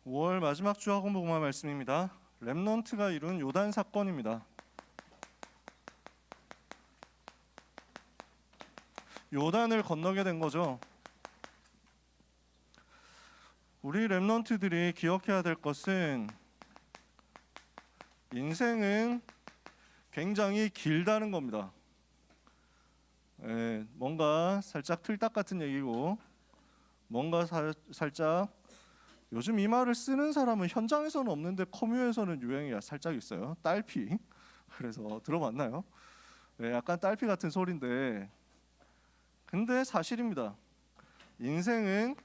5월 마지막 주 학원복음화 말씀입니다. 렘넌트가 이룬 요단 사건입니다. 요단을 건너게 된 거죠. 우리 렘넌트들이 기억해야 될 것은 인생은 굉장히 길다는 겁니다. 뭔가 살짝 틀딱 같은 얘기고, 뭔가 살짝 요즘 이 말을 쓰는 사람은 현장에서는 없는데 커뮤에서는 유행이 살짝 있어요. 딸피. 그래서 들어봤나요? 약간 딸피 같은 소리인데, 근데 사실입니다. 인생은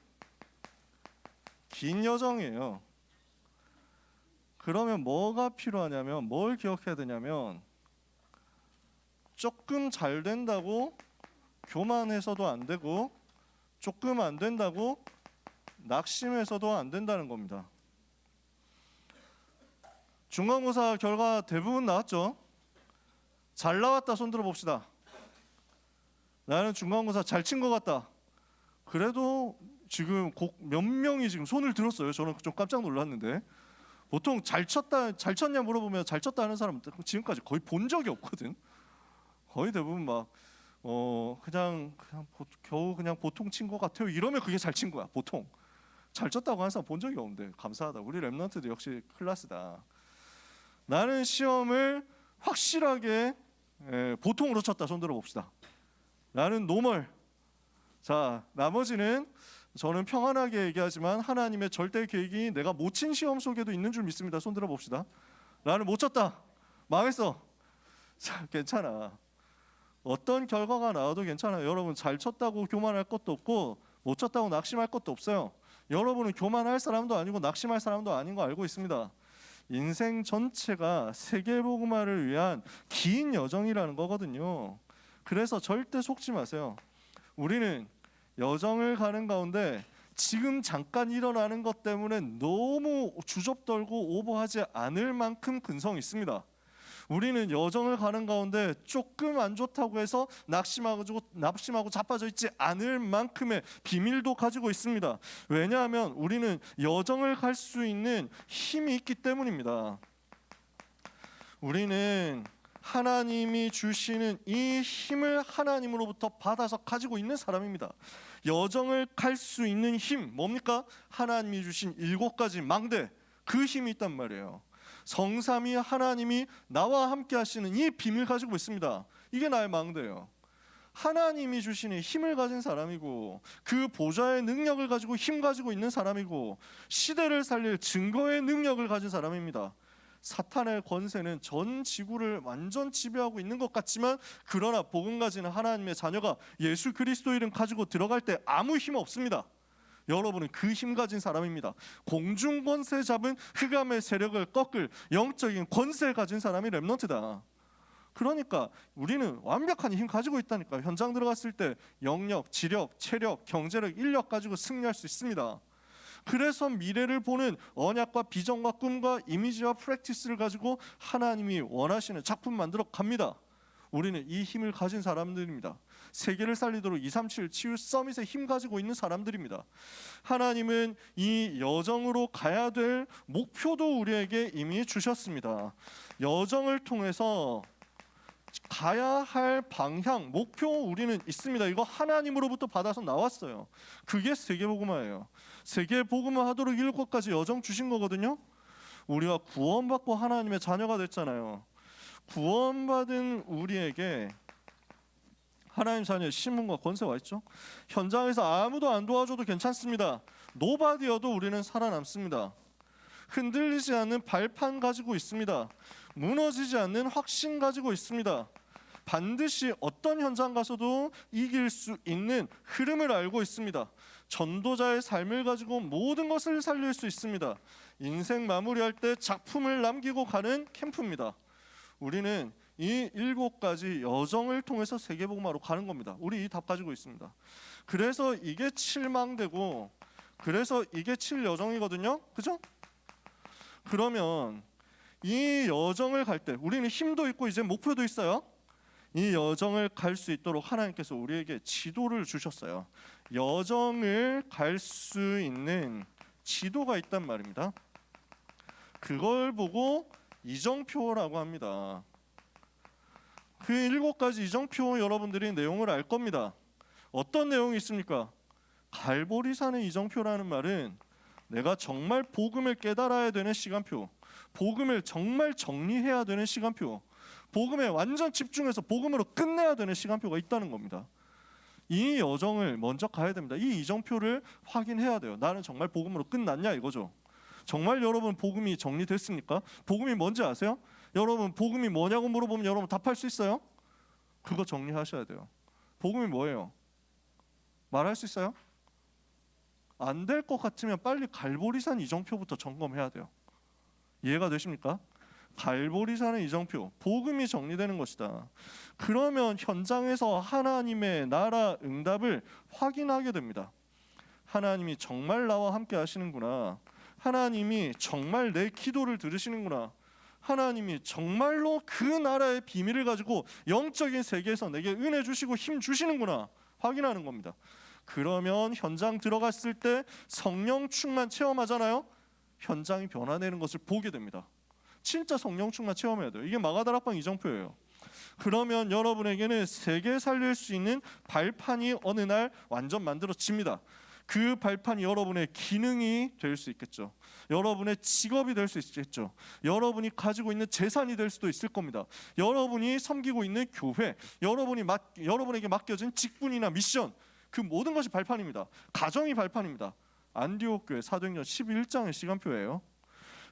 긴 여정이에요. 그러면 뭐가 필요하냐면, 뭘 기억해야 되냐면, 조금 잘 된다고 교만해서도 안 되고, 조금 안 된다고 낙심해서도 안 된다는 겁니다. 중간고사 결과 대부분 나왔죠? 잘 나왔다 손 들어봅시다. 나는 중간고사 잘 친 것 같다. 그래도 지금 몇 명이 지금 손을 들었어요. 저는 좀 깜짝 놀랐는데, 보통 잘 쳤냐 물어보면 잘 쳤다 하는 사람은 지금까지 거의 본 적이 없거든. 거의 대부분 막 겨우 그냥 보통 친 것 같아요. 이러면 그게 잘 친 거야. 보통 잘 쳤다고 하는 사람 본 적이 없는데 감사하다. 우리 렘넌트도 역시 클래스다. 나는 시험을 확실하게 보통으로 쳤다. 손 들어봅시다. 나는 노멀. 자, 나머지는 저는 평안하게 얘기하지만 하나님의 절대 계획이 내가 못 친 시험 속에도 있는 줄 믿습니다. 손 들어봅시다. 나는 못 쳤다. 망했어. 자, 괜찮아. 어떤 결과가 나와도 괜찮아요. 여러분 잘 쳤다고 교만할 것도 없고 못 쳤다고 낙심할 것도 없어요. 여러분은 교만할 사람도 아니고 낙심할 사람도 아닌 거 알고 있습니다. 인생 전체가 세계복음화를 위한 긴 여정이라는 거거든요. 그래서 절대 속지 마세요. 우리는 여정을 가는 가운데 지금 잠깐 일어나는 것 때문에 너무 주접떨고 오버하지 않을 만큼 근성이 있습니다. 우리는 여정을 가는 가운데 조금 안 좋다고 해서 낙심하고 자빠져 있지 않을 만큼의 비밀도 가지고 있습니다. 왜냐하면 우리는 여정을 갈 수 있는 힘이 있기 때문입니다. 우리는 하나님이 주시는 이 힘을 하나님으로부터 받아서 가지고 있는 사람입니다. 여정을 갈 수 있는 힘, 뭡니까? 하나님이 주신 7가지 망대, 그 힘이 있단 말이에요. 성삼위 하나님이 나와 함께 하시는 이 비밀 가지고 있습니다. 이게 나의 망대예요. 하나님이 주시는 힘을 가진 사람이고, 그 보좌의 능력을 가지고 힘 가지고 있는 사람이고, 시대를 살릴 증거의 능력을 가진 사람입니다. 사탄의 권세는 전 지구를 완전 지배하고 있는 것 같지만, 그러나 복음 가지는 하나님의 자녀가 예수 그리스도 이름 가지고 들어갈 때 아무 힘 없습니다. 여러분은 그 힘 가진 사람입니다. 공중 권세 잡은 흑암의 세력을 꺾을 영적인 권세 가진 사람이 렘넌트다. 그러니까 우리는 완벽한 힘 가지고 있다니까. 현장 들어갔을 때 영역, 지력, 체력, 경제력, 인력 가지고 승리할 수 있습니다. 그래서 미래를 보는 언약과 비전과 꿈과 이미지와 프랙티스를 가지고 하나님이 원하시는 작품 만들어 갑니다. 우리는 이 힘을 가진 사람들입니다. 세계를 살리도록 237 치유 서밋에 힘 가지고 있는 사람들입니다. 하나님은 이 여정으로 가야 될 목표도 우리에게 이미 주셨습니다. 여정을 통해서 가야 할 방향, 목표 우리는 있습니다. 이거 하나님으로부터 받아서 나왔어요. 그게 세계복음화예요. 세계복음화 하도록 7가지 여정 주신 거거든요. 우리가 구원받고 하나님의 자녀가 됐잖아요. 구원받은 우리에게 하나님 자녀의 신분과 권세가 있죠. 현장에서 아무도 안 도와줘도 괜찮습니다. 노바디여도 우리는 살아남습니다. 흔들리지 않는 발판 가지고 있습니다. 무너지지 않는 확신 가지고 있습니다. 반드시 어떤 현장 가서도 이길 수 있는 흐름을 알고 있습니다. 전도자의 삶을 가지고 모든 것을 살릴 수 있습니다. 인생 마무리할 때 작품을 남기고 가는 캠프입니다. 우리는 이 7가지 여정을 통해서 세계복음화로 가는 겁니다. 우리 이 답 가지고 있습니다. 그래서 이게 7망대고, 그래서 이게 7여정이거든요. 그죠? 그러면 이 여정을 갈 때 우리는 힘도 있고 이제 목표도 있어요. 이 여정을 갈 수 있도록 하나님께서 우리에게 지도를 주셨어요. 여정을 갈 수 있는 지도가 있단 말입니다. 그걸 보고 이정표라고 합니다. 그 7가지 이정표 여러분들이 내용을 알 겁니다. 어떤 내용이 있습니까? 갈보리산의 이정표라는 말은 내가 정말 복음을 깨달아야 되는 시간표, 복음을 정말 정리해야 되는 시간표, 복음에 완전 집중해서 복음으로 끝내야 되는 시간표가 있다는 겁니다. 이 여정을 먼저 가야 됩니다. 이 이정표를 확인해야 돼요. 나는 정말 복음으로 끝났냐 이거죠. 정말 여러분 복음이 정리됐습니까? 복음이 뭔지 아세요? 여러분 복음이 뭐냐고 물어보면 여러분 답할 수 있어요? 그거 정리하셔야 돼요. 복음이 뭐예요? 말할 수 있어요? 안 될 것 같으면 빨리 갈보리산 이정표부터 점검해야 돼요. 이해가 되십니까? 갈보리산의 이정표, 복음이 정리되는 것이다. 그러면 현장에서 하나님의 나라 응답을 확인하게 됩니다. 하나님이 정말 나와 함께 하시는구나. 하나님이 정말 내 기도를 들으시는구나. 하나님이 정말로 그 나라의 비밀을 가지고 영적인 세계에서 내게 은혜 주시고 힘 주시는구나 확인하는 겁니다. 그러면 현장 들어갔을 때 성령 충만 체험하잖아요. 현장이 변화되는 것을 보게 됩니다. 진짜 성령 충만 체험해야 돼요. 이게 마가다락방 이정표예요. 그러면 여러분에게는 세계 살릴 수 있는 발판이 어느 날 완전 만들어집니다. 그 발판이 여러분의 기능이 될 수 있겠죠. 여러분의 직업이 될 수 있겠죠. 여러분이 가지고 있는 재산이 될 수도 있을 겁니다. 여러분이 섬기고 있는 교회, 여러분에게 맡겨진 직분이나 미션, 그 모든 것이 발판입니다. 가정이 발판입니다. 안디옥 교회 사도행전 11장의 시간표예요.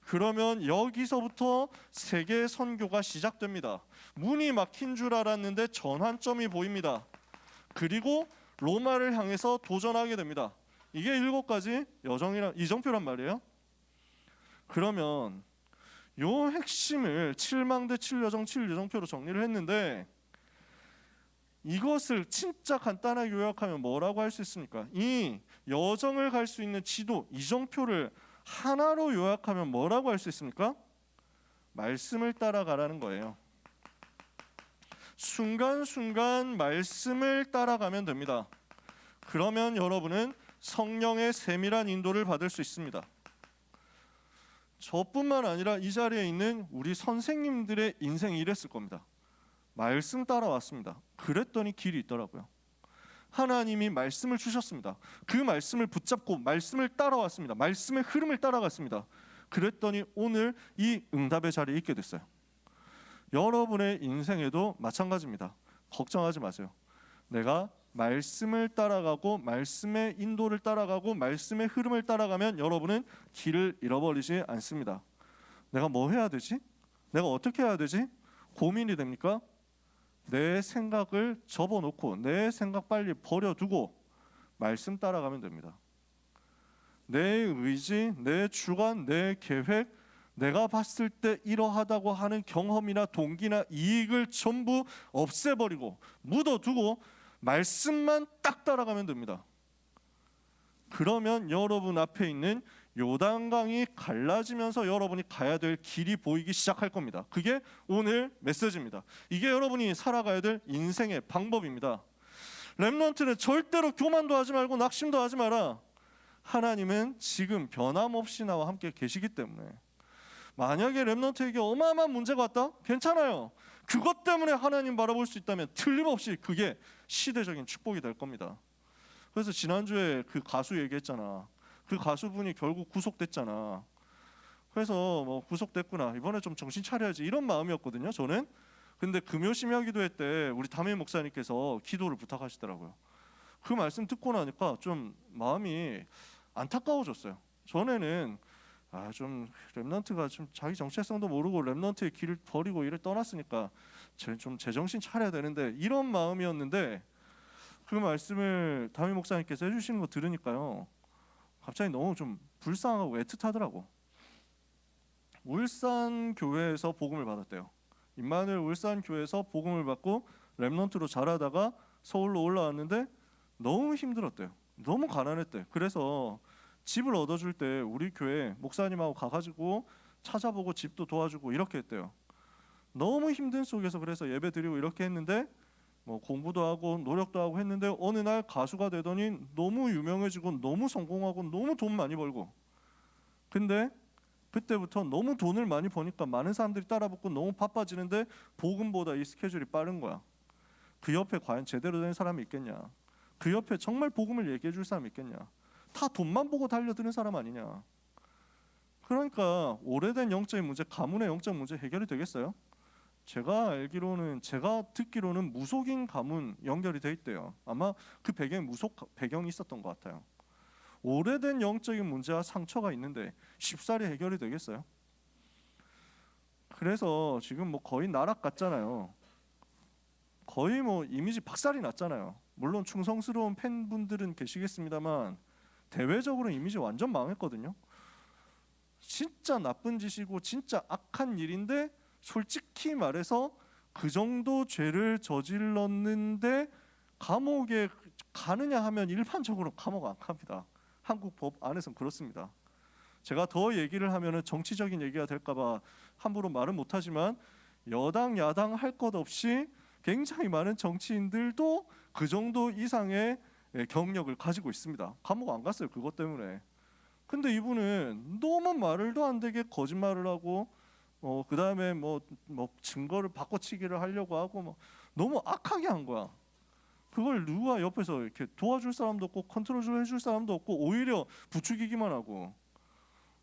그러면 여기서부터 세계 선교가 시작됩니다. 문이 막힌 줄 알았는데 전환점이 보입니다. 그리고 로마를 향해서 도전하게 됩니다. 이게 7가지 이정표란 말이에요. 그러면 요 핵심을 7망대 7여정 7이정표로 정리를 했는데, 이것을 진짜 간단하게 요약하면 뭐라고 할 수 있습니까? 이 여정을 갈 수 있는 지도 이정표를 하나로 요약하면 뭐라고 할 수 있습니까? 말씀을 따라가라는 거예요. 순간순간 말씀을 따라가면 됩니다. 그러면 여러분은 성령의 세밀한 인도를 받을 수 있습니다. 저뿐만 아니라 이 자리에 있는 우리 선생님들의 인생이 이랬을 겁니다. 말씀 따라왔습니다. 그랬더니 길이 있더라고요. 하나님이 말씀을 주셨습니다. 그 말씀을 붙잡고 말씀을 따라왔습니다. 말씀의 흐름을 따라갔습니다. 그랬더니 오늘 이 응답의 자리에 있게 됐어요. 여러분의 인생에도 마찬가지입니다. 걱정하지 마세요. 내가 말씀을 따라가고 말씀의 인도를 따라가고 말씀의 흐름을 따라가면 여러분은 길을 잃어버리지 않습니다. 내가 뭐 해야 되지? 내가 어떻게 해야 되지? 고민이 됩니까? 내 생각을 접어놓고 내 생각 빨리 버려두고 말씀 따라가면 됩니다. 내 의지, 내 주관, 내 계획, 내가 봤을 때 이러하다고 하는 경험이나 동기나 이익을 전부 없애버리고 묻어두고 말씀만 딱 따라가면 됩니다. 그러면 여러분 앞에 있는 요단강이 갈라지면서 여러분이 가야 될 길이 보이기 시작할 겁니다. 그게 오늘 메시지입니다. 이게 여러분이 살아가야 될 인생의 방법입니다. 렘넌트는 절대로 교만도 하지 말고 낙심도 하지 마라. 하나님은 지금 변함없이 나와 함께 계시기 때문에 만약에 렘넌트에게 어마어마한 문제가 왔다? 괜찮아요. 그것 때문에 하나님 바라볼 수 있다면 틀림없이 그게 시대적인 축복이 될 겁니다. 그래서 지난주에 그 가수 얘기했잖아. 그 가수분이 결국 구속됐잖아. 그래서 뭐 구속됐구나, 이번에 좀 정신 차려야지, 이런 마음이었거든요 저는. 근데 금요 심야 기도회 때 우리 담임 목사님께서 기도를 부탁하시더라고요. 그 말씀 듣고 나니까 좀 마음이 안타까워졌어요. 전에는 좀 렘넌트가 좀 자기 정체성도 모르고 렘넌트의 길을 버리고 이를 떠났으니까 좀 제정신 차려야 되는데, 이런 마음이었는데 그 말씀을 담임 목사님께서 해주시는 거 들으니까요 갑자기 너무 좀 불쌍하고 애틋하더라고. 울산 교회에서 복음을 받았대요. 임마누엘 울산 교회에서 복음을 받고 렘넌트로 자라다가 서울로 올라왔는데 너무 힘들었대요. 너무 가난했대. 그래서 집을 얻어줄 때 우리 교회 목사님하고 가가지고 찾아보고 집도 도와주고 이렇게 했대요. 너무 힘든 속에서 그래서 예배 드리고 이렇게 했는데 뭐 공부도 하고 노력도 하고 했는데 어느 날 가수가 되더니 너무 유명해지고 너무 성공하고 너무 돈 많이 벌고 근데 그때부터 너무 돈을 많이 버니까 많은 사람들이 따라붙고 너무 바빠지는데 복음보다 이 스케줄이 빠른 거야. 그 옆에 과연 제대로 된 사람이 있겠냐? 그 옆에 정말 복음을 얘기해 줄 사람이 있겠냐? 다 돈만 보고 달려드는 사람 아니냐? 그러니까 오래된 영적인 문제, 가문의 영적 문제 해결이 되겠어요? 제가 듣기로는 무속인 가문 연결이 돼 있대요. 아마 그 배경에 무속 배경이 있었던 것 같아요. 오래된 영적인 문제와 상처가 있는데 쉽사리 해결이 되겠어요? 그래서 지금 뭐 거의 나락 같잖아요. 거의 뭐 이미지 박살이 났잖아요. 물론 충성스러운 팬분들은 계시겠습니다만 대외적으로 이미지 완전 망했거든요. 진짜 나쁜 짓이고 진짜 악한 일인데 솔직히 말해서 그 정도 죄를 저질렀는데 감옥에 가느냐 하면 일반적으로 감옥 안 갑니다. 한국 법 안에서는 그렇습니다. 제가 더 얘기를 하면은 정치적인 얘기가 될까봐 함부로 말은 못하지만 여당 야당 할 것 없이 굉장히 많은 정치인들도 그 정도 이상의 경력을 가지고 있습니다. 감옥 안 갔어요. 그것 때문에. 근데 이분은 너무 말도 안 되게 거짓말을 하고 그 다음에 뭐 증거를 바꿔치기를 하려고 하고 뭐 너무 악하게 한 거야. 그걸 누가 옆에서 이렇게 도와줄 사람도 없고 컨트롤 해줄 사람도 없고 오히려 부추기기만 하고.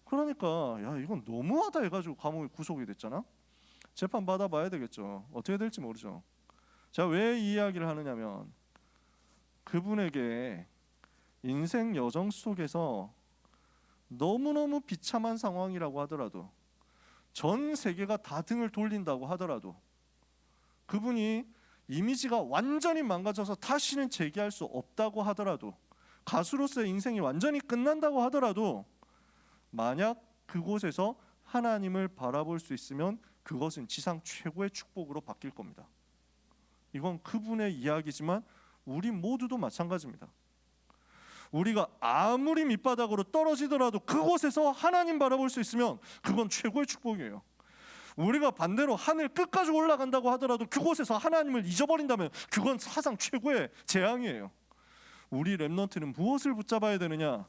그러니까 야 이건 너무하다 해가지고 감옥에 구속이 됐잖아. 재판 받아봐야 되겠죠. 어떻게 될지 모르죠. 제가 왜 이 이야기를 하느냐면 그분에게 인생 여정 속에서 너무너무 비참한 상황이라고 하더라도 전 세계가 다 등을 돌린다고 하더라도 그분이 이미지가 완전히 망가져서 다시는 재기할 수 없다고 하더라도 가수로서의 인생이 완전히 끝난다고 하더라도 만약 그곳에서 하나님을 바라볼 수 있으면 그것은 지상 최고의 축복으로 바뀔 겁니다. 이건 그분의 이야기지만 우리 모두도 마찬가지입니다. 우리가 아무리 밑바닥으로 떨어지더라도 그곳에서 하나님 바라볼 수 있으면 그건 최고의 축복이에요. 우리가 반대로 하늘 끝까지 올라간다고 하더라도 그곳에서 하나님을 잊어버린다면 그건 사상 최고의 재앙이에요. 우리 렘넌트는 무엇을 붙잡아야 되느냐?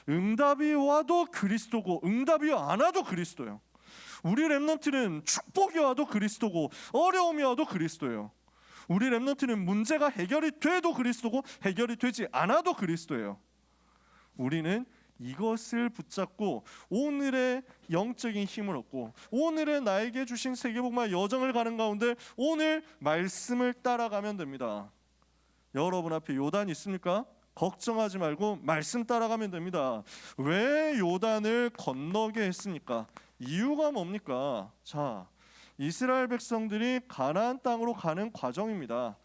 응답이 와도 그리스도고 응답이 안 와도 그리스도예요. 우리 렘넌트는 축복이 와도 그리스도고 어려움이 와도 그리스도예요. 우리 렘넌트는 문제가 해결이 돼도 그리스도고 해결이 되지 않아도 그리스도예요. 우리는 이것을 붙잡고 오늘의 영적인 힘을 얻고 오늘의 나에게 주신 세계복음화 여정을 가는 가운데 오늘 말씀을 따라가면 됩니다. 여러분 앞에 요단이 있습니까? 걱정하지 말고 말씀 따라가면 됩니다. 왜 요단을 건너게 했습니까? 이유가 뭡니까? 자, 이스라엘 백성들이 가나안 땅으로 가는 과정입니다.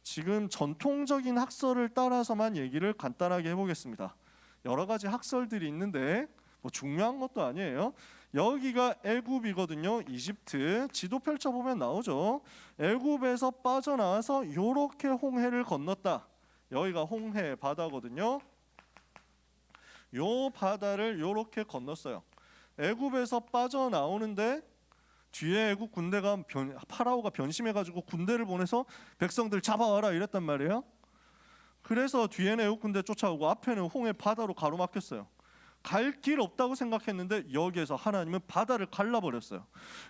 지금 전통적인 학설을 따라서만 얘기를 간단하게 해보겠습니다. 여러 가지 학설들이 있는데 뭐 중요한 것도 아니에요. 여기가 애굽이거든요. 이집트 지도 펼쳐보면 나오죠. 애굽에서 빠져나와서 이렇게 홍해를 건넜다. 여기가 홍해 바다거든요. 요 바다를 이렇게 건넜어요. 애굽에서 빠져나오는데 뒤에 애굽 군대가 파라오가 변심해가지고 군대를 보내서 백성들 잡아와라 이랬단 말이에요. 그래서 뒤에는 애굽 군대 쫓아오고 앞에는 홍해 바다로 가로막혔어요. 갈 길 없다고 생각했는데 여기에서 하나님은 바다를 갈라버렸어요.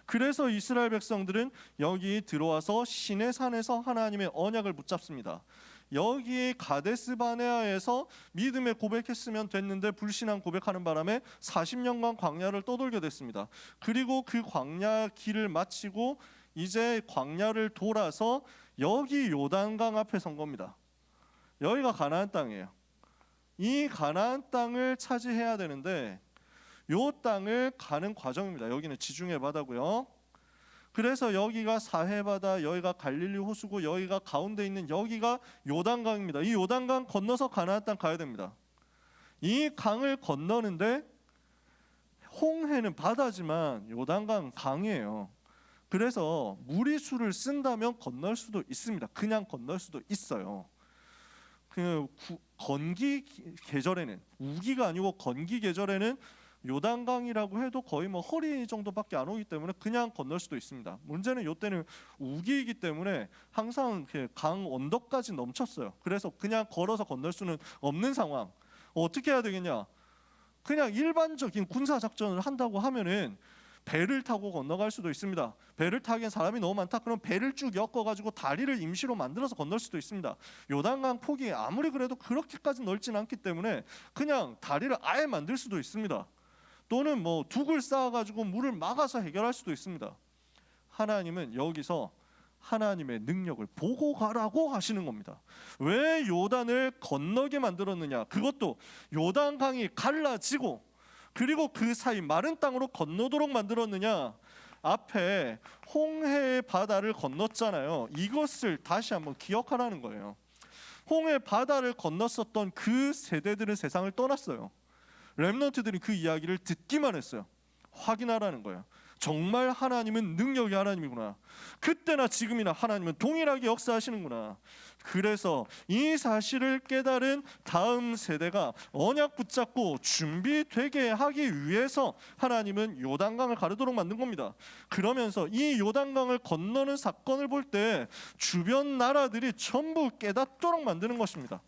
그래서 이스라엘 백성들은 여기 들어와서 시내산에서 하나님의 언약을 붙잡습니다. 여기 가데스 바네아에서 믿음의 고백했으면 됐는데 불신앙 고백하는 바람에 40년간 광야를 떠돌게 됐습니다. 그리고 그 광야 길을 마치고 이제 광야를 돌아서 여기 요단강 앞에 선 겁니다. 여기가 가나안 땅이에요. 이 가나안 땅을 차지해야 되는데 요 땅을 가는 과정입니다. 여기는 지중해 바다고요. 그래서 여기가 사해바다, 여기가 갈릴리 호수고 여기가 가운데 있는 여기가 요단강입니다. 이 요단강 건너서 가나안 땅 가야 됩니다. 이 강을 건너는데 홍해는 바다지만 요단강 강이에요. 그래서 무리수를 쓴다면 건널 수도 있습니다. 그냥 건널 수도 있어요. 그 건기 계절에는 우기가 아니고 건기 계절에는 요단강이라고 해도 거의 뭐 허리 정도밖에 안 오기 때문에 그냥 건널 수도 있습니다. 문제는 이때는 우기이기 때문에 항상 강 언덕까지 넘쳤어요. 그래서 그냥 걸어서 건널 수는 없는 상황. 어떻게 해야 되겠냐? 그냥 일반적인 군사 작전을 한다고 하면은 배를 타고 건너갈 수도 있습니다. 배를 타기엔 사람이 너무 많다. 그럼 배를 쭉 엮어가지고 다리를 임시로 만들어서 건널 수도 있습니다. 요단강 폭이 아무리 그래도 그렇게까지 넓지는 않기 때문에 그냥 다리를 아예 만들 수도 있습니다. 또는 뭐 둑을 쌓아가지고 물을 막아서 해결할 수도 있습니다. 하나님은 여기서 하나님의 능력을 보고 가라고 하시는 겁니다. 왜 요단을 건너게 만들었느냐? 그것도 요단강이 갈라지고 그리고 그 사이 마른 땅으로 건너도록 만들었느냐? 앞에 홍해의 바다를 건넜잖아요. 이것을 다시 한번 기억하라는 거예요. 홍해 바다를 건넜었던 그 세대들은 세상을 떠났어요. 렘넌트들이 그 이야기를 듣기만 했어요. 확인하라는 거예요. 정말 하나님은 능력의 하나님이구나. 그때나 지금이나 하나님은 동일하게 역사하시는구나. 그래서 이 사실을 깨달은 다음 세대가 언약 붙잡고 준비되게 하기 위해서 하나님은 요단강을 가르도록 만든 겁니다. 그러면서 이 요단강을 건너는 사건을 볼 때 주변 나라들이 전부 깨닫도록 만드는 것입니다.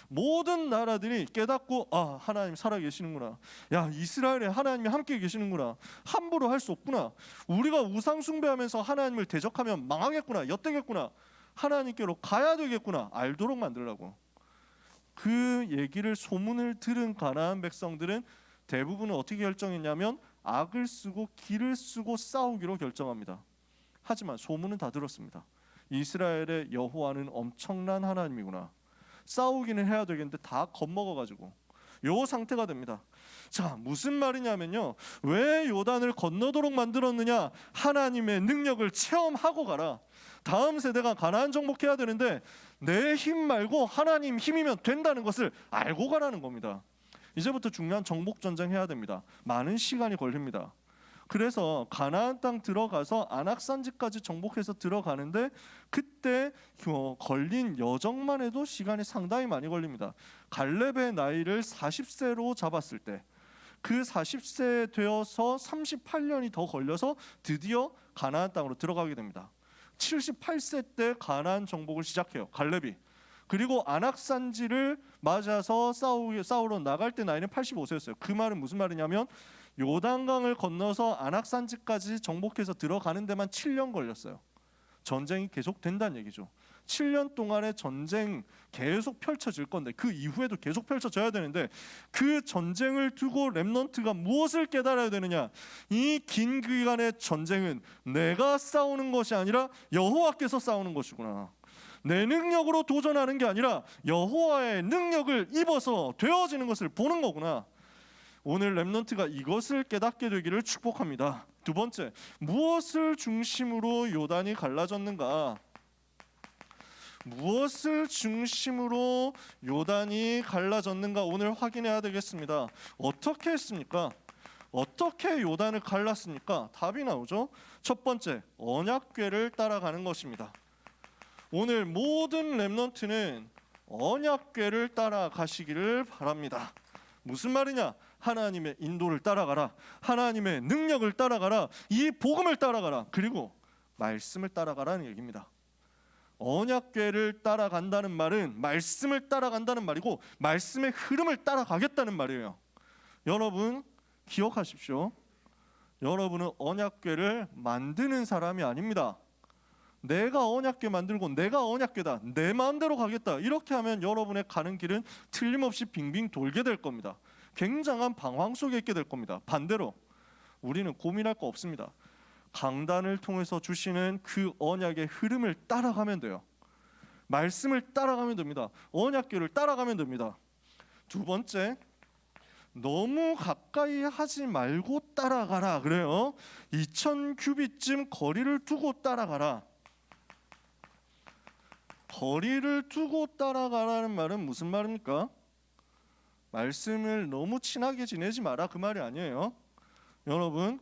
모든 나라들이 깨닫고 하나님 살아계시는구나. 야, 이스라엘에 하나님이 함께 계시는구나. 함부로 할 수 없구나. 우리가 우상 숭배하면서 하나님을 대적하면 망하겠구나. 엿되겠구나. 하나님께로 가야 되겠구나. 알도록 만들라고. 그 얘기를 소문을 들은 가나안 백성들은 대부분은 어떻게 결정했냐면 악을 쓰고 길을 쓰고 싸우기로 결정합니다. 하지만 소문은 다 들었습니다. 이스라엘의 여호와는 엄청난 하나님이구나. 싸우기는 해야 되겠는데 다 겁먹어가지고 요 상태가 됩니다. 자, 무슨 말이냐면요, 왜 요단을 건너도록 만들었느냐? 하나님의 능력을 체험하고 가라. 다음 세대가 가나안 정복해야 되는데 내 힘 말고 하나님 힘이면 된다는 것을 알고 가라는 겁니다. 이제부터 중요한 정복 전쟁 해야 됩니다. 많은 시간이 걸립니다. 그래서 가나안 땅 들어가서 안악산지까지 정복해서 들어가는데 그때 걸린 여정만 해도 시간이 상당히 많이 걸립니다. 갈렙의 나이를 40세로 잡았을 때 그 40세 되어서 38년이 더 걸려서 드디어 가나안 땅으로 들어가게 됩니다. 78세 때 가나안 정복을 시작해요, 갈렙이. 그리고 안악산지를 맞아서 싸우러 나갈 때 나이는 85세였어요. 그 말은 무슨 말이냐면 요단강을 건너서 안악산지까지 정복해서 들어가는 데만 7년 걸렸어요. 전쟁이 계속 된다는 얘기죠. 7년 동안의 전쟁 계속 펼쳐질 건데 그 이후에도 계속 펼쳐져야 되는데 그 전쟁을 두고 렘넌트가 무엇을 깨달아야 되느냐? 이 긴 기간의 전쟁은 내가 싸우는 것이 아니라 여호와께서 싸우는 것이구나. 내 능력으로 도전하는 게 아니라 여호와의 능력을 입어서 되어지는 것을 보는 거구나. 오늘 렘넌트가 이것을 깨닫게 되기를 축복합니다. 두 번째, 무엇을 중심으로 요단이 갈라졌는가? 무엇을 중심으로 요단이 갈라졌는가 오늘 확인해야 되겠습니다. 어떻게 했습니까? 어떻게 요단을 갈랐습니까? 답이 나오죠. 첫 번째, 언약궤를 따라가는 것입니다. 오늘 모든 렘넌트는 언약궤를 따라가시기를 바랍니다. 무슨 말이냐? 하나님의 인도를 따라가라. 하나님의 능력을 따라가라. 이 복음을 따라가라. 그리고 말씀을 따라가라는 얘기입니다. 언약궤를 따라간다는 말은 말씀을 따라간다는 말이고 말씀의 흐름을 따라가겠다는 말이에요. 여러분 기억하십시오. 여러분은 언약궤를 만드는 사람이 아닙니다. 내가 언약궤 만들고 내가 언약궤다, 내 마음대로 가겠다, 이렇게 하면 여러분의 가는 길은 틀림없이 빙빙 돌게 될 겁니다. 굉장한 방황 속에 있게 될 겁니다. 반대로 우리는 고민할 거 없습니다. 강단을 통해서 주시는 그 언약의 흐름을 따라가면 돼요. 말씀을 따라가면 됩니다. 언약궤를 따라가면 됩니다. 두 번째, 너무 가까이 하지 말고 따라가라 그래요. 2000규빗쯤 거리를 두고 따라가라. 거리를 두고 따라가라는 말은 무슨 말입니까? 말씀을 너무 친하게 지내지 마라 그 말이 아니에요. 여러분,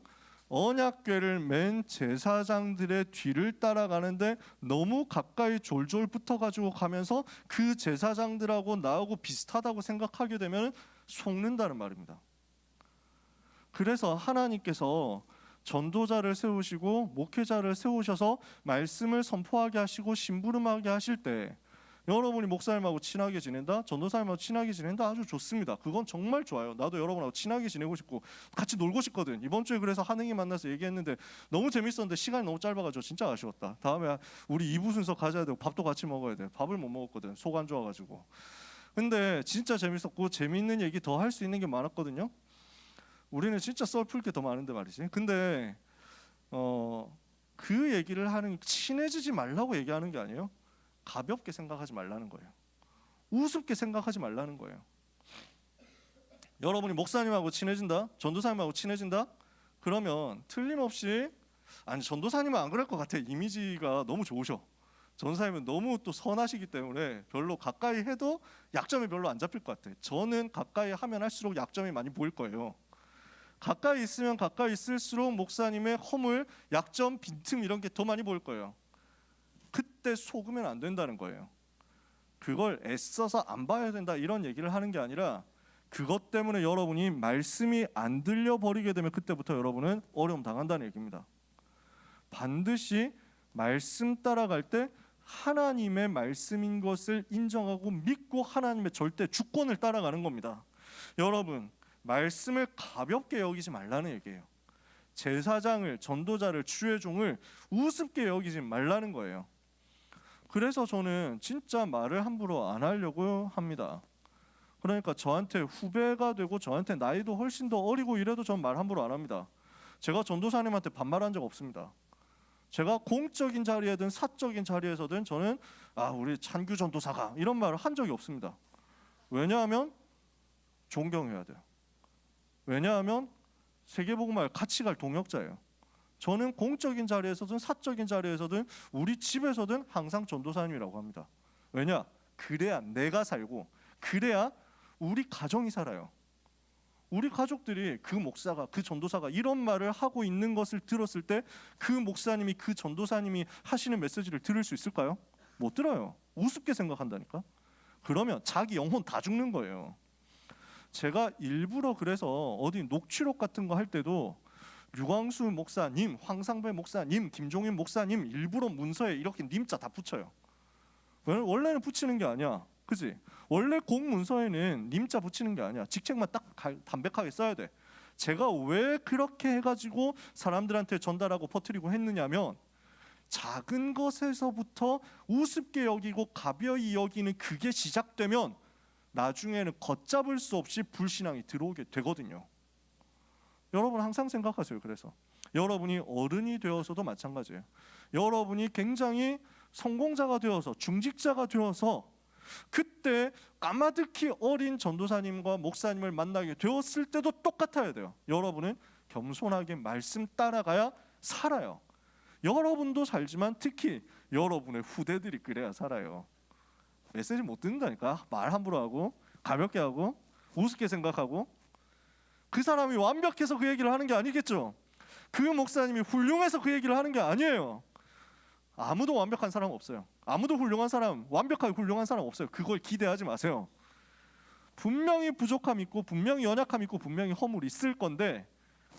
언약궤를 맨 제사장들의 뒤를 따라가는데 너무 가까이 졸졸 붙어가지고 가면서 그 제사장들하고 나하고 비슷하다고 생각하게 되면 속는다는 말입니다. 그래서 하나님께서 전도자를 세우시고 목회자를 세우셔서 말씀을 선포하게 하시고 심부름하게 하실 때 여러분이 목사님하고 친하게 지낸다, 전도사님하고 친하게 지낸다, 아주 좋습니다. 그건 정말 좋아요. 나도 여러분하고 친하게 지내고 싶고 같이 놀고 싶거든. 이번 주에 그래서 한흥이 만나서 얘기했는데 너무 재밌었는데 시간이 너무 짧아가지고 진짜 아쉬웠다. 다음에 우리 2부 순서 가져야 되고 밥도 같이 먹어야 돼. 밥을 못 먹었거든, 속 안 좋아가지고. 근데 진짜 재밌었고 재밌는 얘기 더 할 수 있는 게 많았거든요. 우리는 진짜 썰 풀 게 더 많은데 말이지. 근데 그 얘기를 하는, 친해지지 말라고 얘기하는 게 아니에요. 가볍게 생각하지 말라는 거예요. 우습게 생각하지 말라는 거예요. 여러분이 목사님하고 친해진다, 전도사님하고 친해진다, 그러면 틀림없이, 아니 전도사님은 안 그럴 것 같아. 이미지가 너무 좋으셔. 전도사님은 너무 또 선하시기 때문에 별로 가까이 해도 약점이 별로 안 잡힐 것 같아. 저는 가까이 하면 할수록 약점이 많이 보일 거예요. 가까이 있으면 가까이 있을수록 목사님의 허물, 약점, 빈틈 이런 게 더 많이 보일 거예요. 그때 속으면 안 된다는 거예요. 그걸 애써서 안 봐야 된다 이런 얘기를 하는 게 아니라, 그것 때문에 여러분이 말씀이 안 들려버리게 되면 그때부터 여러분은 어려움 당한다는 얘기입니다. 반드시 말씀 따라갈 때 하나님의 말씀인 것을 인정하고 믿고 하나님의 절대 주권을 따라가는 겁니다. 여러분, 말씀을 가볍게 여기지 말라는 얘기예요. 제사장을, 전도자를, 주의 종을 우습게 여기지 말라는 거예요. 그래서 저는 진짜 말을 함부로 안 하려고 합니다. 그러니까 저한테 후배가 되고 저한테 나이도 훨씬 더 어리고 이래도 전 말 함부로 안 합니다. 제가 전도사님한테 반말한 적 없습니다. 제가 공적인 자리에든 사적인 자리에서든 저는 우리 찬규 전도사가 이런 말을 한 적이 없습니다. 왜냐하면 존경해야 돼요. 왜냐하면 세계복음화를 같이 갈 동역자예요. 저는 공적인 자리에서든 사적인 자리에서든 우리 집에서든 항상 전도사님이라고 합니다. 왜냐? 그래야 내가 살고, 그래야 우리 가정이 살아요. 우리 가족들이 그 목사가, 그 전도사가 이런 말을 하고 있는 것을 들었을 때 그 목사님이, 그 전도사님이 하시는 메시지를 들을 수 있을까요? 못 들어요. 우습게 생각한다니까. 그러면 자기 영혼 다 죽는 거예요. 제가 일부러 그래서 어디 녹취록 같은 거 할 때도 류광수 목사님, 황상배 목사님, 김종인 목사님 일부러 문서에 이렇게 님자 다 붙여요. 원래는 붙이는 게 아니야. 그지? 원래 공문서에는 님자 붙이는 게 아니야. 직책만 딱 담백하게 써야 돼. 제가 왜 그렇게 해가지고 사람들한테 전달하고 퍼뜨리고 했느냐면, 작은 것에서부터 우습게 여기고 가벼이 여기는 그게 시작되면 나중에는 걷잡을 수 없이 불신앙이 들어오게 되거든요. 여러분 항상 생각하세요. 그래서 여러분이 어른이 되어서도 마찬가지예요. 여러분이 굉장히 성공자가 되어서, 중직자가 되어서 그때 까마득히 어린 전도사님과 목사님을 만나게 되었을 때도 똑같아야 돼요. 여러분은 겸손하게 말씀 따라가야 살아요. 여러분도 살지만 특히 여러분의 후대들이 그래야 살아요. 메시지 못 듣는다니까. 말 함부로 하고 가볍게 하고 우습게 생각하고. 그 사람이 완벽해서 그 얘기를 하는 게 아니겠죠. 그 목사님이 훌륭해서 그 얘기를 하는 게 아니에요. 아무도 완벽한 사람 없어요. 아무도 훌륭한 사람, 완벽하게 훌륭한 사람 없어요. 그걸 기대하지 마세요. 분명히 부족함 있고 분명히 연약함 있고 분명히 허물이 있을 건데,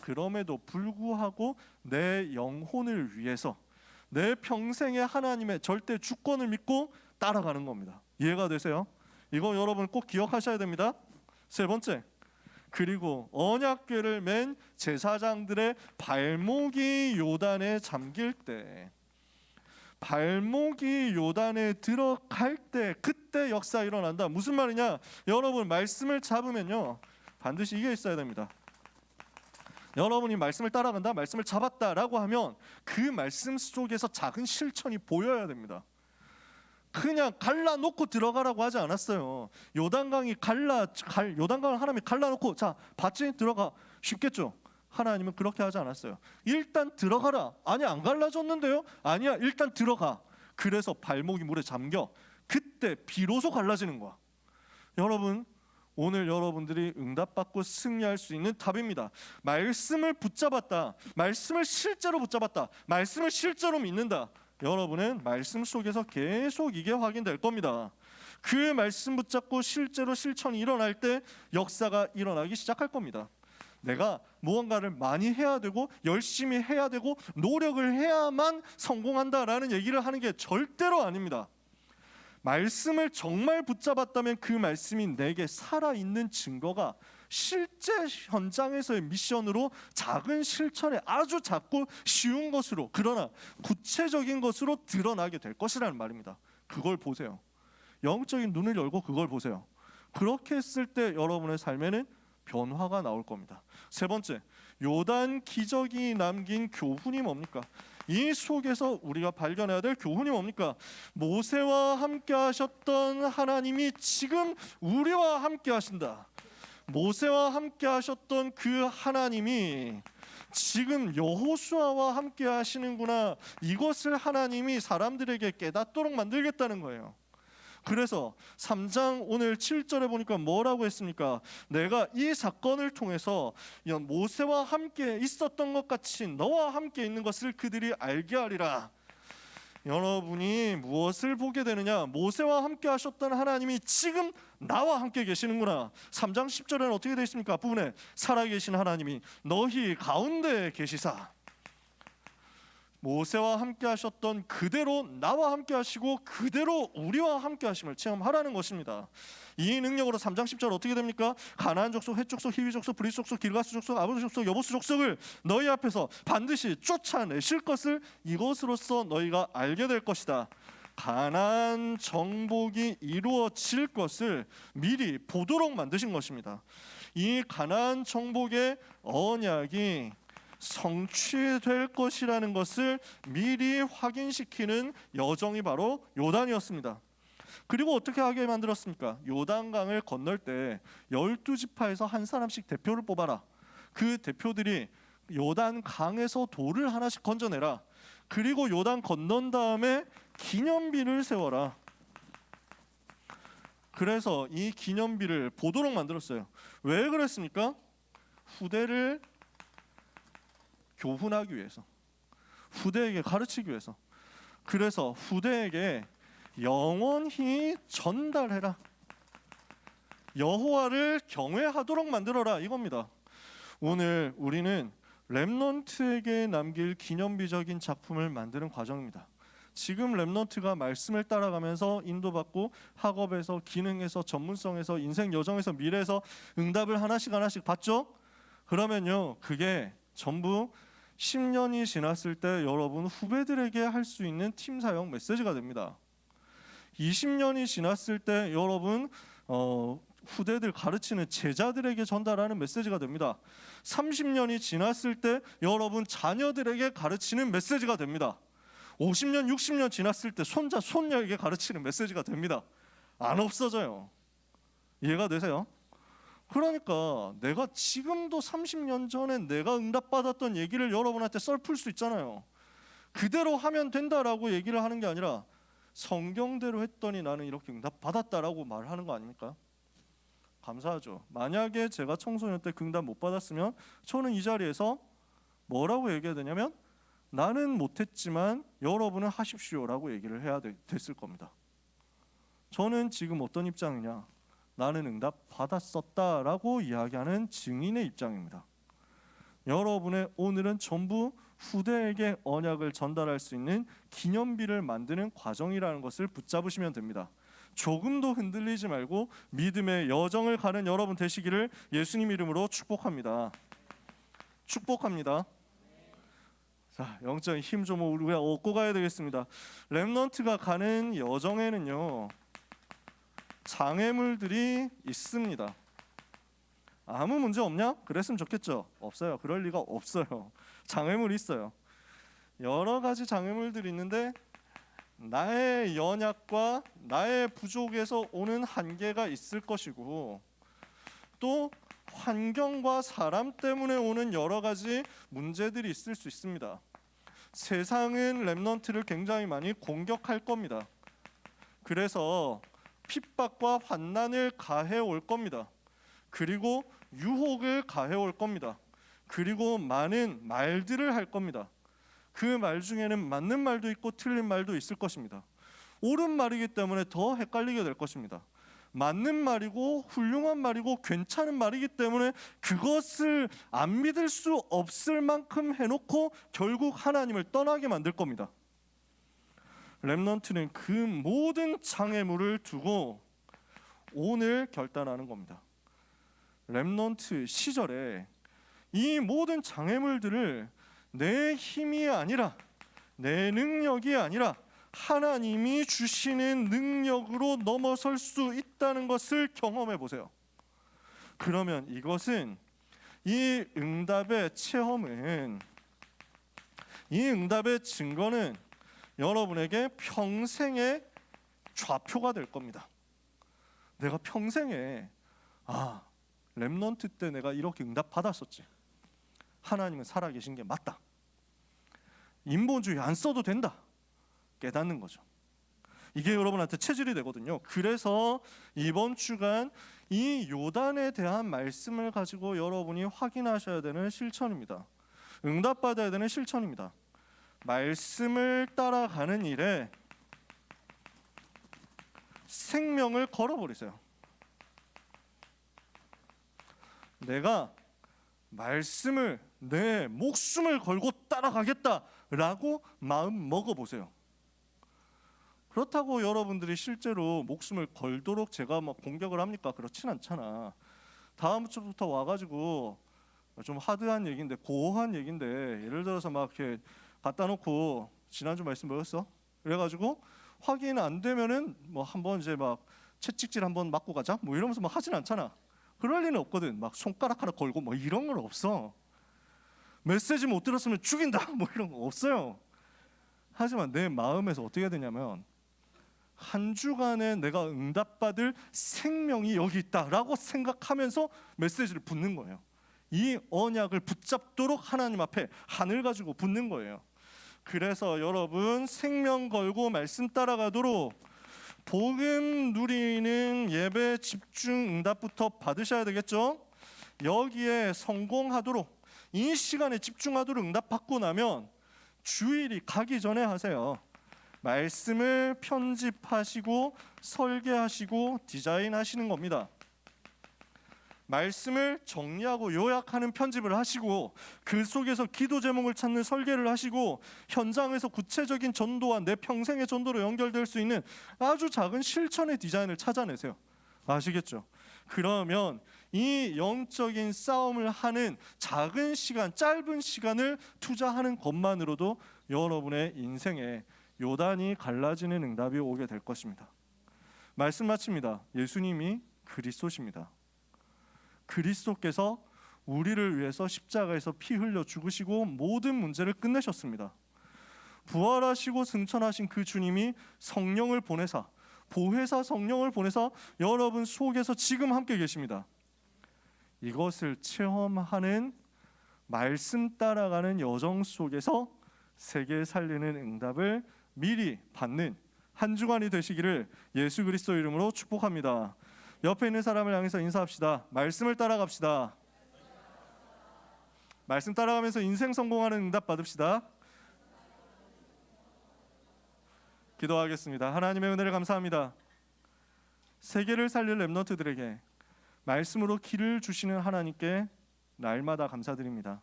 그럼에도 불구하고 내 영혼을 위해서 내 평생의 하나님의 절대 주권을 믿고 따라가는 겁니다. 이해가 되세요? 이거 여러분 꼭 기억하셔야 됩니다. 세 번째, 그리고 언약궤를 맨 제사장들의 발목이 요단에 잠길 때, 발목이 요단에 들어갈 때, 그때 역사 일어난다. 무슨 말이냐? 여러분 말씀을 잡으면요 반드시 이게 있어야 됩니다. 여러분이 말씀을 따라간다, 말씀을 잡았다라고 하면 그 말씀 속에서 작은 실천이 보여야 됩니다. 그냥 갈라놓고 들어가라고 하지 않았어요. 요단강을 하나님이 갈라놓고 자 봤지? 들어가. 쉽겠죠? 하나님은 그렇게 하지 않았어요. 일단 들어가라. 아니 안 갈라졌는데요? 아니야, 일단 들어가. 그래서 발목이 물에 잠겨. 그때 비로소 갈라지는 거야. 여러분, 오늘 여러분들이 응답받고 승리할 수 있는 답입니다. 말씀을 붙잡았다, 말씀을 실제로 붙잡았다, 말씀을 실제로 믿는다. 여러분은 말씀 속에서 계속 이게 확인될 겁니다. 그 말씀 붙잡고 실제로 실천이 일어날 때 역사가 일어나기 시작할 겁니다. 내가 무언가를 많이 해야 되고 열심히 해야 되고 노력을 해야만 성공한다라는 얘기를 하는 게 절대로 아닙니다. 말씀을 정말 붙잡았다면 그 말씀이 내게 살아있는 증거가 실제 현장에서의 미션으로 작은 실천에 아주 작고 쉬운 것으로, 그러나 구체적인 것으로 드러나게 될 것이라는 말입니다. 그걸 보세요. 영적인 눈을 열고 그걸 보세요. 그렇게 했을 때 여러분의 삶에는 변화가 나올 겁니다. 세 번째, 요단 기적이 남긴 교훈이 뭡니까? 이 속에서 우리가 발견해야 될 교훈이 뭡니까? 모세와 함께 하셨던 하나님이 지금 우리와 함께 하신다. 모세와 함께 하셨던 그 하나님이 지금 여호수아와 함께 하시는구나. 이것을 하나님이 사람들에게 깨닫도록 만들겠다는 거예요. 그래서 3장 오늘 7절에 보니까 뭐라고 했습니까? 내가 이 사건을 통해서 모세와 함께 있었던 것 같이 너와 함께 있는 것을 그들이 알게 하리라. 여러분이 무엇을 보게 되느냐? 모세와 함께 하셨던 하나님이 지금 나와 함께 계시는구나. 3장 10절에는 어떻게 되어 있습니까? 앞부분에 살아계신 하나님이 너희 가운데 계시사. 모세와 함께 하셨던 그대로 나와 함께 하시고 그대로 우리와 함께 하심을 체험하라는 것입니다. 이 능력으로 3장 10절 어떻게 됩니까? 가나안 족속, 헷 족속, 히위 족속, 브릿 족속, 길가스 족속, 아모리 족속, 여부스 족속을 너희 앞에서 반드시 쫓아내실 것을 이것으로써 너희가 알게 될 것이다. 가나안 정복이 이루어질 것을 미리 보도록 만드신 것입니다. 이 가나안 정복의 언약이 성취될 것이라는 것을 미리 확인시키는 여정이 바로 요단이었습니다. 그리고 어떻게 하게 만들었습니까? 요단강을 건널 때 12지파에서 한 사람씩 대표를 뽑아라. 그 대표들이 요단강에서 돌을 하나씩 건져내라. 그리고 요단 건넌 다음에 기념비를 세워라. 그래서 이 기념비를 보도록 만들었어요. 왜 그랬습니까? 후대를 교훈하기 위해서, 후대에게 가르치기 위해서. 그래서 후대에게 영원히 전달해라. 여호와를 경외하도록 만들어라 이겁니다. 오늘 우리는 렘넌트에게 남길 기념비적인 작품을 만드는 과정입니다. 지금 렘넌트가 말씀을 따라가면서 인도받고 학업에서, 기능에서, 전문성에서, 인생 여정에서, 미래에서 응답을 하나씩 받죠? 그러면요, 그게 전부 10년이 지났을 때 여러분 후배들에게 할 수 있는 팀 사역 메시지가 됩니다. 20년이 지났을 때 여러분 후대들 가르치는 제자들에게 전달하는 메시지가 됩니다. 30년이 지났을 때 여러분 자녀들에게 가르치는 메시지가 됩니다. 50년, 60년 지났을 때 손자, 손녀에게 가르치는 메시지가 됩니다. 안 없어져요. 이해가 되세요? 그러니까 내가 지금도 30년 전에 내가 응답받았던 얘기를 여러분한테 썰풀 수 있잖아요. 그대로 하면 된다라고 얘기를 하는 게 아니라 성경대로 했더니 나는 이렇게 응답받았다라고 말하는 거 아닙니까? 감사하죠. 만약에 제가 청소년 때 그 응답 못 받았으면 저는 이 자리에서 뭐라고 얘기해야 되냐면 나는 못했지만 여러분은 하십시오라고 얘기를 해야 됐을 겁니다. 저는 지금 어떤 입장이냐? 나는 응답 받았었다라고 이야기하는 증인의 입장입니다. 여러분의 오늘은 전부 후대에게 언약을 전달할 수 있는 기념비를 만드는 과정이라는 것을 붙잡으시면 됩니다. 조금도 흔들리지 말고 믿음의 여정을 가는 여러분 되시기를 예수님 이름으로 축복합니다. 축복합니다. 자, 영적인 힘 좀 우리가 얻고 가야 되겠습니다. 렘넌트가 가는 여정에는요, 장애물들이 있습니다. 아무 문제 없냐? 그랬으면 좋겠죠. 없어요. 그럴 리가 없어요. 장애물이 있어요. 여러 가지 장애물들이 있는데 나의 연약과 나의 부족에서 오는 한계가 있을 것이고, 또 환경과 사람 때문에 오는 여러 가지 문제들이 있을 수 있습니다. 세상은 렘넌트를 굉장히 많이 공격할 겁니다. 그래서 핍박과 환난을 가해 올 겁니다. 그리고 유혹을 가해 올 겁니다. 그리고 많은 말들을 할 겁니다. 그 말 중에는 맞는 말도 있고 틀린 말도 있을 것입니다. 옳은 말이기 때문에 더 헷갈리게 될 것입니다. 맞는 말이고 훌륭한 말이고 괜찮은 말이기 때문에 그것을 안 믿을 수 없을 만큼 해놓고 결국 하나님을 떠나게 만들 겁니다. 렘넌트는 그 모든 장애물을 두고 오늘 결단하는 겁니다. 렘넌트 시절에 이 모든 장애물들을 내 힘이 아니라, 내 능력이 아니라 하나님이 주시는 능력으로 넘어설 수 있다는 것을 경험해 보세요. 그러면 이것은, 이 응답의 체험은, 이 응답의 증거는 여러분에게 평생의 좌표가 될 겁니다. 내가 평생에 렘넌트 때 내가 이렇게 응답 받았었지. 하나님은 살아계신 게 맞다. 인본주의 안 써도 된다. 깨닫는 거죠. 이게 여러분한테 체질이 되거든요. 그래서 이번 주간 이 요단에 대한 말씀을 가지고 여러분이 확인하셔야 되는 실천입니다. 응답받아야 되는 실천입니다. 말씀을 따라가는 일에 생명을 걸어버리세요. 내가 말씀을 내 목숨을 걸고 따라가겠다라고 마음 먹어보세요. 그렇다고 여러분들이 실제로 목숨을 걸도록 제가 막 공격을 합니까? 그렇진 않잖아. 다음 주부터 와가지고 좀 하드한 얘기인데, 고어한 얘기인데, 예를 들어서 막 이렇게 갖다 놓고 지난주 말씀 뭐였어? 그래가지고 확인 안 되면은 뭐 한번 이제 막 채찍질 한번 맞고 가자 뭐 이러면서 막 하진 않잖아. 그럴 리는 없거든. 막 손가락 하나 걸고 뭐 이런 건 없어. 메시지 못 들었으면 죽인다 뭐 이런 거 없어요. 하지만 내 마음에서 어떻게 해야 되냐면, 한 주간에 내가 응답받을 생명이 여기 있다라고 생각하면서 메시지를 붙는 거예요. 이 언약을 붙잡도록 하나님 앞에 하늘 가지고 붙는 거예요. 그래서 여러분, 생명 걸고 말씀 따라가도록 복음 누리는 예배 집중 응답부터 받으셔야 되겠죠. 여기에 성공하도록, 이 시간에 집중하도록 응답 받고 나면 주일이 가기 전에 하세요. 말씀을 편집하시고 설계하시고 디자인하시는 겁니다. 말씀을 정리하고 요약하는 편집을 하시고, 그 속에서 기도 제목을 찾는 설계를 하시고, 현장에서 구체적인 전도와 내 평생의 전도로 연결될 수 있는 아주 작은 실천의 디자인을 찾아내세요. 아시겠죠? 그러면 이 영적인 싸움을 하는 작은 시간, 짧은 시간을 투자하는 것만으로도 여러분의 인생에 요단이 갈라지는 응답이 오게 될 것입니다. 말씀 마칩니다. 예수님이 그리스도십니다. 그리스도께서 우리를 위해서 십자가에서 피 흘려 죽으시고 모든 문제를 끝내셨습니다. 부활하시고 승천하신 그 주님이 성령을 보내사, 보혜사 성령을 보내사 여러분 속에서 지금 함께 계십니다. 이것을 체험하는, 말씀 따라가는 여정 속에서 세계 살리는 응답을 미리 받는 한 주간이 되시기를 예수 그리스도 이름으로 축복합니다. 옆에 있는 사람을 향해서 인사합시다. 말씀을 따라갑시다. 말씀 따라가면서 인생 성공하는 응답 받읍시다. 기도하겠습니다. 하나님의 은혜를 감사합니다. 세계를 살릴 렘넌트들에게 말씀으로 길을 주시는 하나님께 날마다 감사드립니다.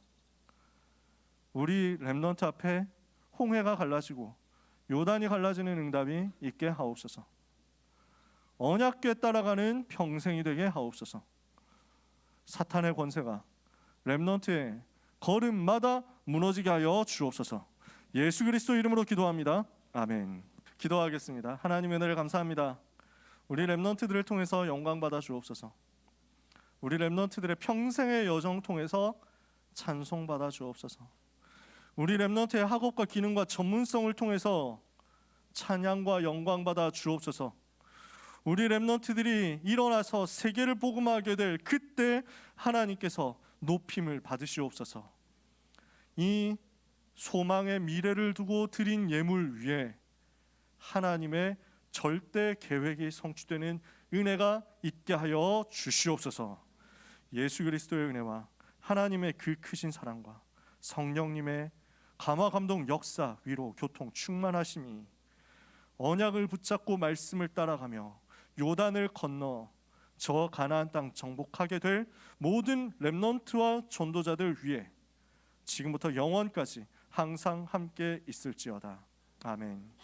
우리 렘넌트 앞에 홍해가 갈라지고 요단이 갈라지는 응답이 있게 하옵소서. 언약궤 따라가는 평생이 되게 하옵소서. 사탄의 권세가 렘넌트의 걸음마다 무너지게 하여 주옵소서. 예수 그리스도 이름으로 기도합니다. 아멘. 기도하겠습니다. 하나님의 은혜를 감사합니다. 우리 렘넌트들을 통해서 영광 받아 주옵소서. 우리 렘넌트들의 평생의 여정 통해서 찬송 받아 주옵소서. 우리 렘넌트의 학업과 기능과 전문성을 통해서 찬양과 영광 받아 주옵소서. 우리 렘넌트들이 일어나서 세계를 복음하게 될 그때 하나님께서 높임을 받으시옵소서. 이 소망의 미래를 두고 드린 예물 위에 하나님의 절대 계획이 성취되는 은혜가 있게 하여 주시옵소서. 예수 그리스도의 은혜와 하나님의 그 크신 사랑과 성령님의 감화 감동 역사 위로 교통 충만하심이 언약을 붙잡고 말씀을 따라가며 요단을 건너 저 가나안 땅 정복하게 될 모든 렘넌트와 전도자들 위에 지금부터 영원까지 항상 함께 있을지어다. 아멘.